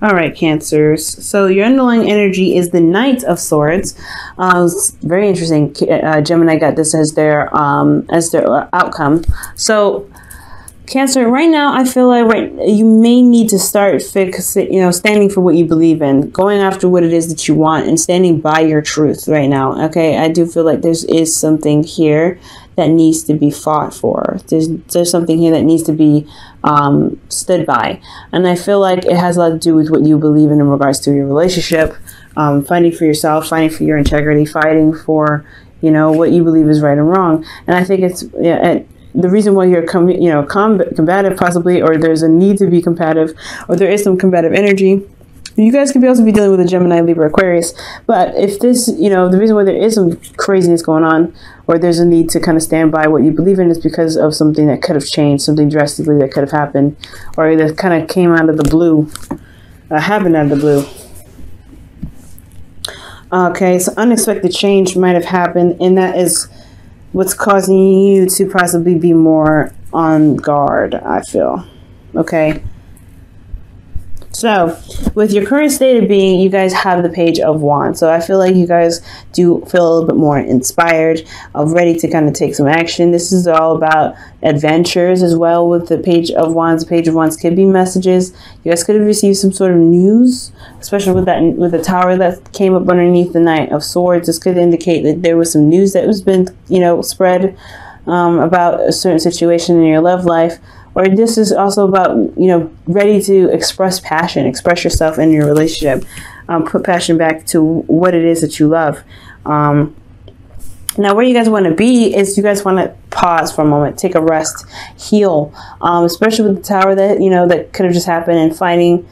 All right, Cancers. So your underlying energy is the Knight of Swords. It's very interesting. Gemini got this as their outcome. So Cancer, right now, I feel like you may need to start standing for what you believe in, going after what it is that you want, and standing by your truth right now. Okay, I do feel like is something here that needs to be fought for. There's something here that needs to be stood by, and I feel like it has a lot to do with what you believe in regards to your relationship, fighting for yourself, fighting for your integrity, fighting for what you believe is right and wrong. And I think it's the reason why you're combative possibly, or there's a need to be combative, or there is some combative energy. You guys could also be dealing with a Gemini, Libra, Aquarius. But if this, the reason why there is some craziness going on, or there's a need to kind of stand by what you believe in, is because of something that could have changed, something drastically that could have happened, or that kind of came out of the blue, happened out of the blue. Okay, so unexpected change might have happened, and that is what's causing you to possibly be more on guard, I feel. Okay. So, with your current state of being, you guys have the Page of Wands. So, I feel like you guys do feel a little bit more inspired, ready to kind of take some action. This is all about adventures as well with the Page of Wands. The Page of Wands could be messages. You guys could have received some sort of news, especially with the tower that came up underneath the Knight of Swords. This could indicate that there was some news that was been, spread about a certain situation in your love life. Or this is also about, ready to express passion, express yourself in your relationship, put passion back to what it is that you love. Now, where you guys want to be is you guys want to pause for a moment, take a rest, heal, especially with the tower that, that could have just happened, and fighting,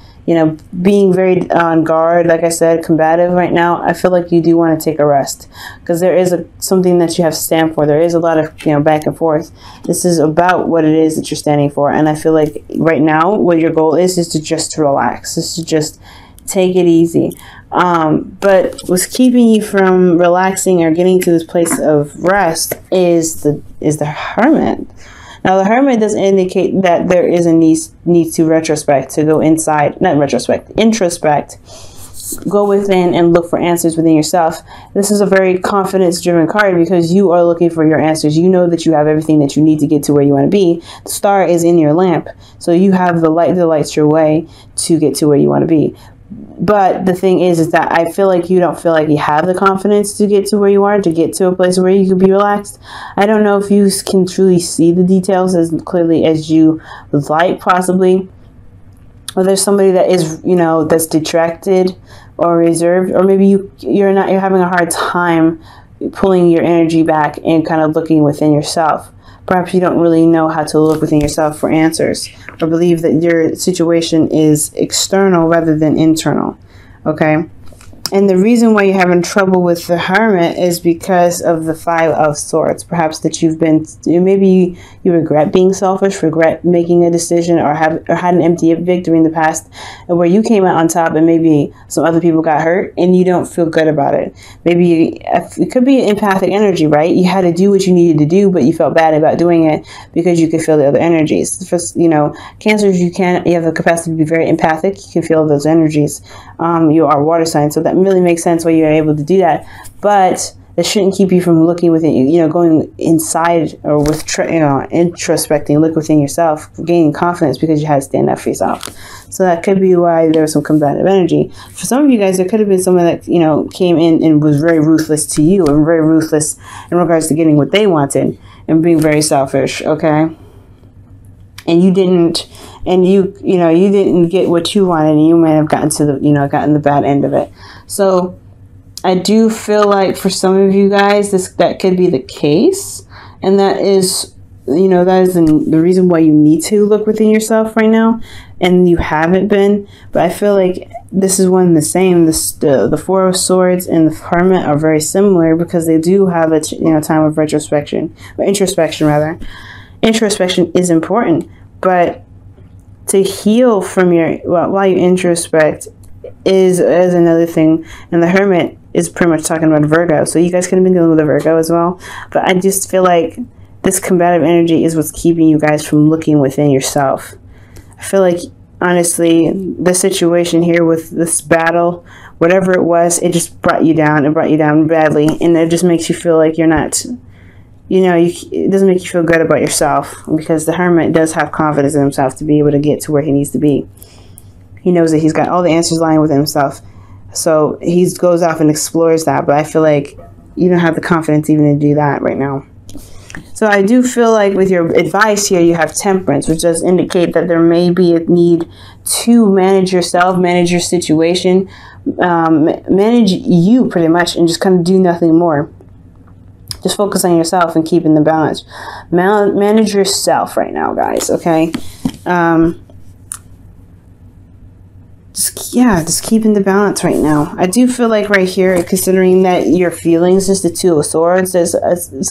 being very on guard, like I said, combative right now. I feel like you do want to take a rest, because there is something that you have to stand for. There is a lot of, back and forth. This is about what it is that you're standing for. And I feel like right now, what your goal is to just relax, is to just take it easy. But what's keeping you from relaxing or getting to this place of rest is the Hermit. Now, the Hermit does indicate that there is a need to retrospect, to go inside, not retrospect, introspect, go within and look for answers within yourself. This is a very confidence-driven card because you are looking for your answers. You know that you have everything that you need to get to where you want to be. The star is in your lamp, so you have the light that lights your way to get to where you want to be. But the thing is that I feel like you don't feel like you have the confidence to get to where you are, to get to a place where you can be relaxed. I don't know if you can truly see the details as clearly as you would like, possibly. Or there's somebody that is, that's detracted or reserved, or maybe you're having a hard time pulling your energy back and kind of looking within yourself. Perhaps you don't really know how to look within yourself for answers, or believe that your situation is external rather than internal. Okay? And the reason why you're having trouble with the Hermit is because of the Five of Swords. Perhaps that maybe you regret being selfish, regret making a decision, or had an empty victory in the past where you came out on top and maybe some other people got hurt and you don't feel good about it. Maybe it could be an empathic energy, right? You had to do what you needed to do, but you felt bad about doing it because you could feel the other energies. Cancers, you have the capacity to be very empathic. You can feel those energies. You are water signs, so that really makes sense why you're able to do that. But that shouldn't keep you from looking within, going inside, or with, introspecting, look within yourself, gaining confidence, because you had to stand up for yourself. So that could be why there was some combative energy. For some of you guys, there could have been someone that, came in and was very ruthless to you, and very ruthless in regards to getting what they wanted, and being very selfish, okay? And you didn't, you didn't get what you wanted, and you might have gotten to gotten the bad end of it. So I do feel like for some of you guys, that could be the case, and that is, that is the reason why you need to look within yourself right now, and you haven't been. But I feel like this is one and the same. The Four of Swords and the Hermit are very similar, because they do have a time of retrospection, or introspection rather. Introspection is important, but to heal from while you introspect is another thing. And the Hermit is pretty much talking about Virgo, so you guys could have been dealing with a Virgo as well. But I just feel like this combative energy is what's keeping you guys from looking within yourself. I feel like honestly, the situation here with this battle, whatever it was, it just brought you down. It brought you down badly, and it just makes you feel like you're not, it doesn't make you feel good about yourself, because the Hermit does have confidence in himself to be able to get to where he needs to be. He knows that he's got all the answers lying within himself, so he goes off and explores that, but I feel like you don't have the confidence even to do that right now. So I do feel like with your advice here, you have Temperance, which does indicate that there may be a need to manage yourself, manage your situation, manage you pretty much, and just kind of do nothing more. Just focus on yourself and keeping the balance. Manage yourself right now, guys, okay? Just keeping the balance right now. I do feel like right here, considering that your feelings is the Two of Swords, it's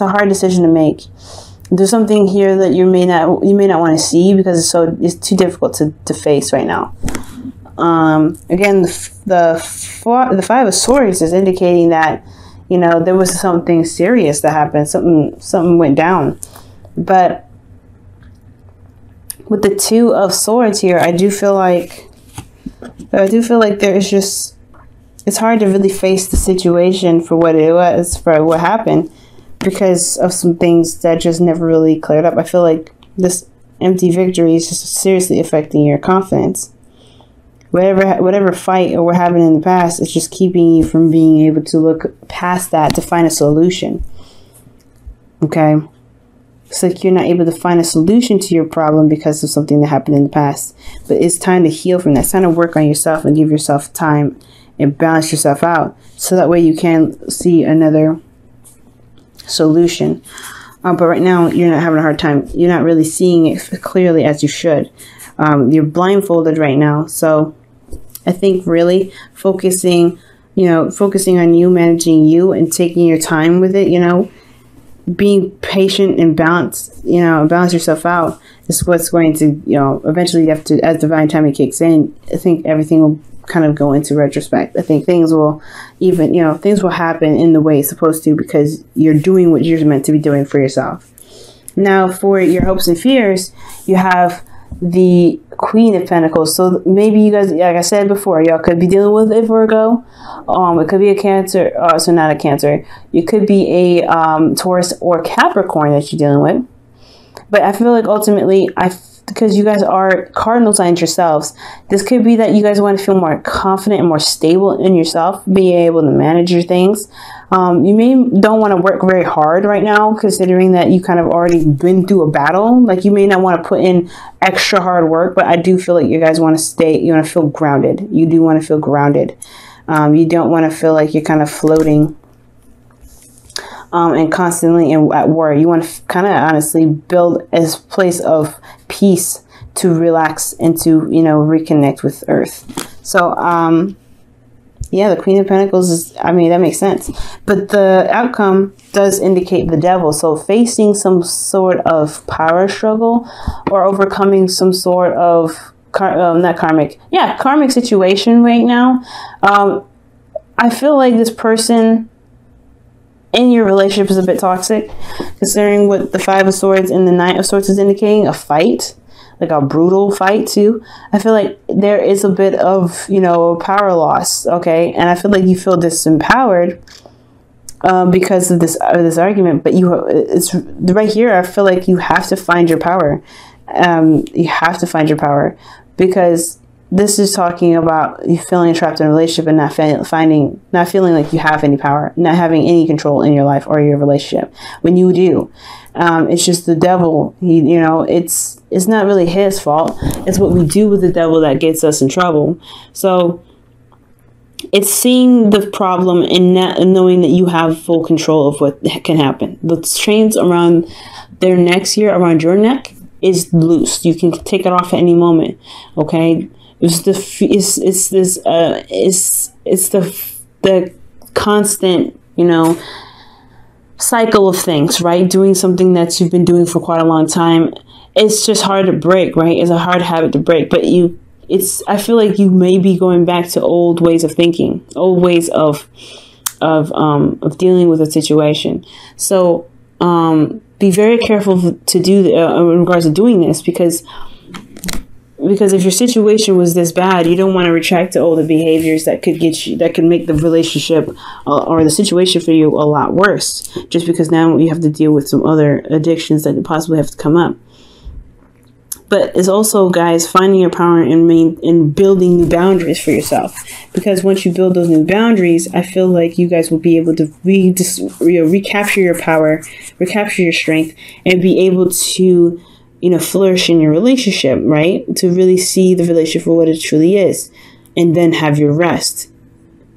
a hard decision to make. There's something here that you may not want to see, because it's too difficult to face right now. Again, the Five of Swords is indicating that, there was something serious that happened. Something went down. But with the Two of Swords here, I do feel like there is just, it's hard to really face the situation for what it was, for what happened, because of some things that just never really cleared up. I feel like this empty victory is just seriously affecting your confidence. Whatever fight or what happened in the past, it's just keeping you from being able to look past that to find a solution. Okay? It's like you're not able to find a solution to your problem because of something that happened in the past. But it's time to heal from that. It's time to work on yourself and give yourself time and balance yourself out, so that way you can see another solution. But right now, you're not having a hard time. You're not really seeing it clearly as you should. You're blindfolded right now. So I think really focusing on you, managing you, and taking your time with it, being patient and balance yourself out is what's going to, eventually, as divine timing kicks in, I think everything will kind of go into retrospect. I think things will happen in the way it's supposed to, because you're doing what you're meant to be doing for yourself. Now, for your hopes and fears, you have the Queen of Pentacles. So maybe you guys, like I said before, y'all could be dealing with a Virgo. It could be a Cancer. So not a Cancer. You could be a Taurus or Capricorn that you're dealing with. But I feel like ultimately, because you guys are cardinal signs yourselves, this could be that you guys want to feel more confident and more stable in yourself, being able to manage your things. You don't want to work very hard right now, considering that you kind of already been through a battle. Like, you may not want to put in extra hard work, but I do feel like you guys want to feel grounded. You do want to feel grounded. You don't want to feel like you're kind of floating and constantly at war. You want to kind of honestly build a place of peace to relax and to, reconnect with Earth. So, yeah, the Queen of Pentacles is, that makes sense. But the outcome does indicate the Devil. So facing some sort of power struggle or overcoming some sort of, karmic situation right now. I feel like this person in your relationship is a bit toxic, considering what the Five of Swords and the Knight of Swords is indicating, a fight. Like a brutal fight too. I feel like there is a bit of, power loss, okay? And I feel like you feel disempowered because of this argument. But it's right here. I feel like you have to find your power. You have to find your power, because this is talking about you feeling trapped in a relationship and not feeling like you have any power, not having any control in your life or your relationship. When you do, it's just the Devil. It's not really his fault. It's what we do with the Devil that gets us in trouble. So it's seeing the problem and not knowing that you have full control of what can happen. The chains around their necks here, around your neck, is loose. You can take it off at any moment. Okay. It's the constant, cycle of things, right? Doing something that you've been doing for quite a long time. It's just hard to break, right? It's a hard habit to break, but I feel like you may be going back to old ways of thinking, old ways of dealing with a situation. So, be very careful to do in regards to doing this, because because if your situation was this bad, you don't want to retract to all the behaviors that could get you, that could make the relationship or the situation for you a lot worse, just because now you have to deal with some other addictions that possibly have to come up. But it's also, guys, finding your power and building new boundaries for yourself. Because once you build those new boundaries, I feel like you guys will be able to recapture your power, recapture your strength, and be able to, flourish in your relationship, right? To really see the relationship for what it truly is, and then have your rest.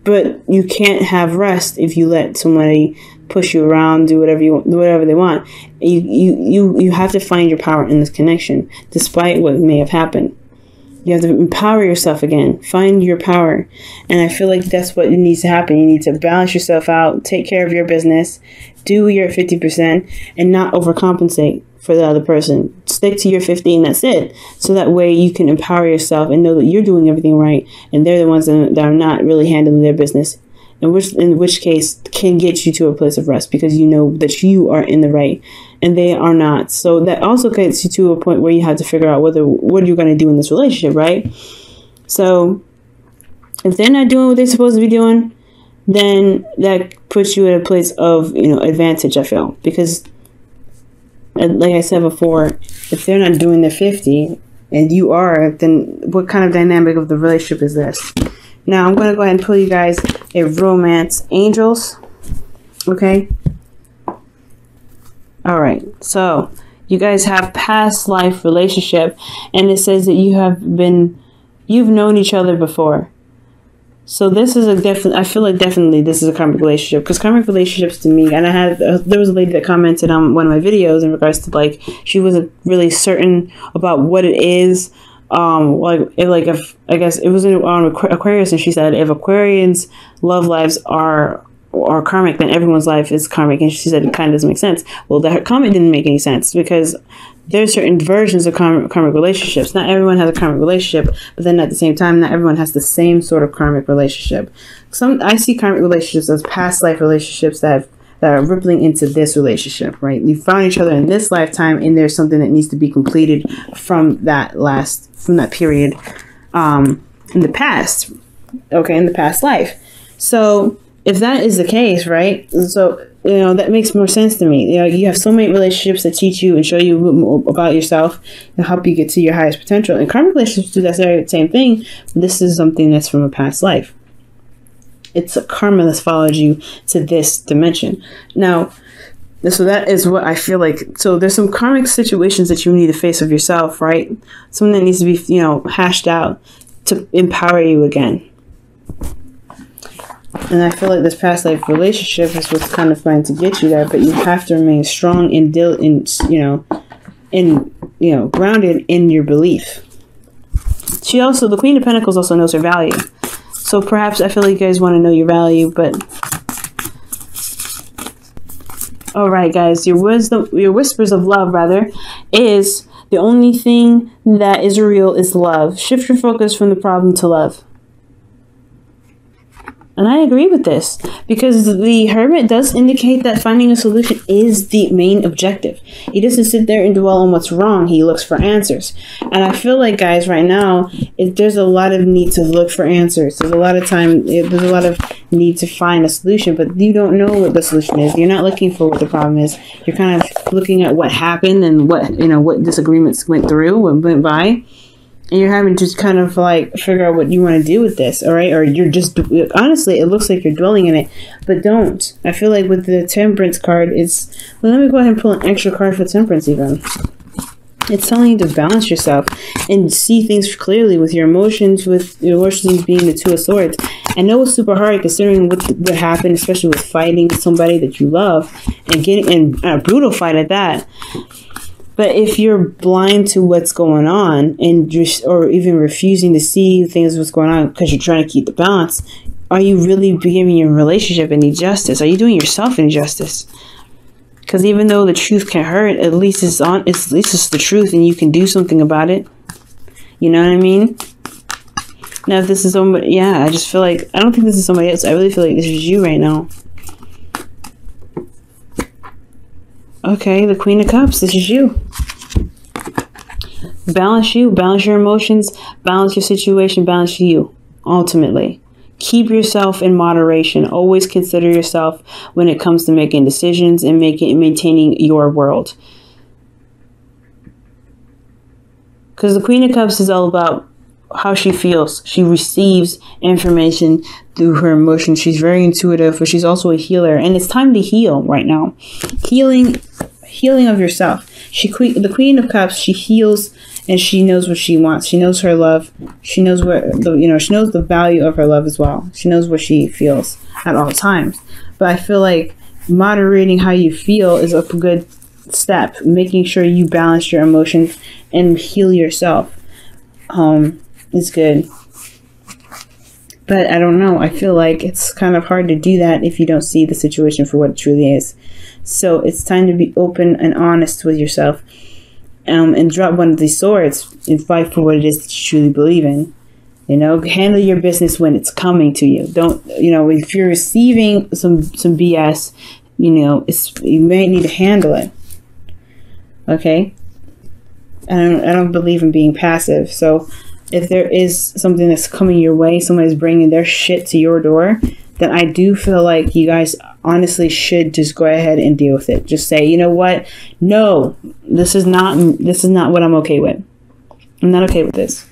But you can't have rest if you let somebody push you around, do whatever they want. You have to find your power in this connection, despite what may have happened. You have to empower yourself again. Find your power. And I feel like that's what needs to happen. You need to balance yourself out, take care of your business, do your 50%, and not overcompensate for the other person. Stick to your 50 and that's it. So that way you can empower yourself and know that you're doing everything right, and they're the ones that are not really handling their business. In which case can get you to a place of rest, because you know that you are in the right and they are not. So that also gets you to a point where you have to figure out what you're going to do in this relationship, right? So if they're not doing what they're supposed to be doing, then that puts you at a place of, advantage, I feel. Because like I said before, if they're not doing their 50 and you are, then what kind of dynamic of the relationship is this? Now, I'm going to go ahead and pull you guys a romance angels. Okay. All right. So you guys have past life relationship, and it says that you've known each other before. So this is I feel like definitely this is a karmic relationship, because karmic relationships to me, and there was a lady that commented on one of my videos in regards to, like, she wasn't really certain about what it is. If I guess it was on Aquarius, and she said if Aquarians' love lives are karmic, then everyone's life is karmic, and she said it kind of doesn't make sense. Well, that comment didn't make any sense, because there's certain versions of karmic relationships. Not everyone has a karmic relationship, but then at the same time, not everyone has the same sort of karmic relationship. I see karmic relationships as past life relationships that are rippling into this relationship, right? You found each other in this lifetime, and there's something that needs to be completed from that period in the past, okay, in the past life. So if that is the case, right, so that makes more sense to me. You have so many relationships that teach you and show you more about yourself and help you get to your highest potential, and karmic relationships do that very same thing. This is something that's from a past life. It's a karma that's followed you to this dimension. Now, so that is what I feel like. So there's some karmic situations that you need to face of yourself, right? Something that needs to be, hashed out to empower you again. And I feel like this past life relationship is what's kind of going to get you there, but you have to remain strong and grounded in your belief. The Queen of Pentacles also knows her value. So perhaps I feel like you guys want to know your value, but all right, guys, your whispers of love, rather, is the only thing that is real is love. Shift your focus from the problem to love. And I agree with this, because the Hermit does indicate that finding a solution is the main objective. He doesn't sit there and dwell on what's wrong. He looks for answers. And I feel like, guys, right now, there's a lot of need to look for answers. There's a lot of need to find a solution, but you don't know what the solution is. You're not looking for what the problem is. You're kind of looking at what happened and what disagreements went through and went by. And you're having to kind of like figure out what you want to do with this, all right? Or you're just, honestly, it looks like you're dwelling in it, but don't. I feel like with the Temperance card, let me go ahead and pull an extra card for Temperance even. It's telling you to balance yourself and see things clearly with your emotions, being the Two of Swords. I know it's super hard considering what happened, especially with fighting somebody that you love and getting in a brutal fight at that. But if you're blind to what's going on or even refusing to see things what's going on because you're trying to keep the balance, are you really giving your relationship any justice? Are you doing yourself any justice? Because even though the truth can hurt, at least it's the truth, and you can do something about it. You know what I mean? Now, if this is somebody, I just feel like I don't think this is somebody else. I really feel like this is you right now. Okay, the Queen of Cups, this is you. Balance you, balance your emotions, balance your situation, balance you, ultimately. Keep yourself in moderation. Always consider yourself when it comes to making decisions and maintaining your world. Because the Queen of Cups is all about how she feels. She receives information through her emotions. She's very intuitive, but she's also a healer. And it's time to heal right now. Healing of yourself. The Queen of Cups, she heals and she knows what she wants. She knows her love. She knows she knows the value of her love as well. She knows what she feels at all times. But I feel like moderating how you feel is a good step. Making sure you balance your emotions and heal yourself is good. But I don't know. I feel like it's kind of hard to do that if you don't see the situation for what it truly is. So it's time to be open and honest with yourself, and drop one of these swords and fight for what it is that you truly believe in. Handle your business when it's coming to you. Don't, if you're receiving some BS, you may need to handle it. Okay? I don't believe in being passive. So if there is something that's coming your way, somebody's bringing their shit to your door, then I do feel like you guys honestly should just go ahead and deal with it. Just say, you know what? No, this is not what I'm okay with. I'm not okay with this.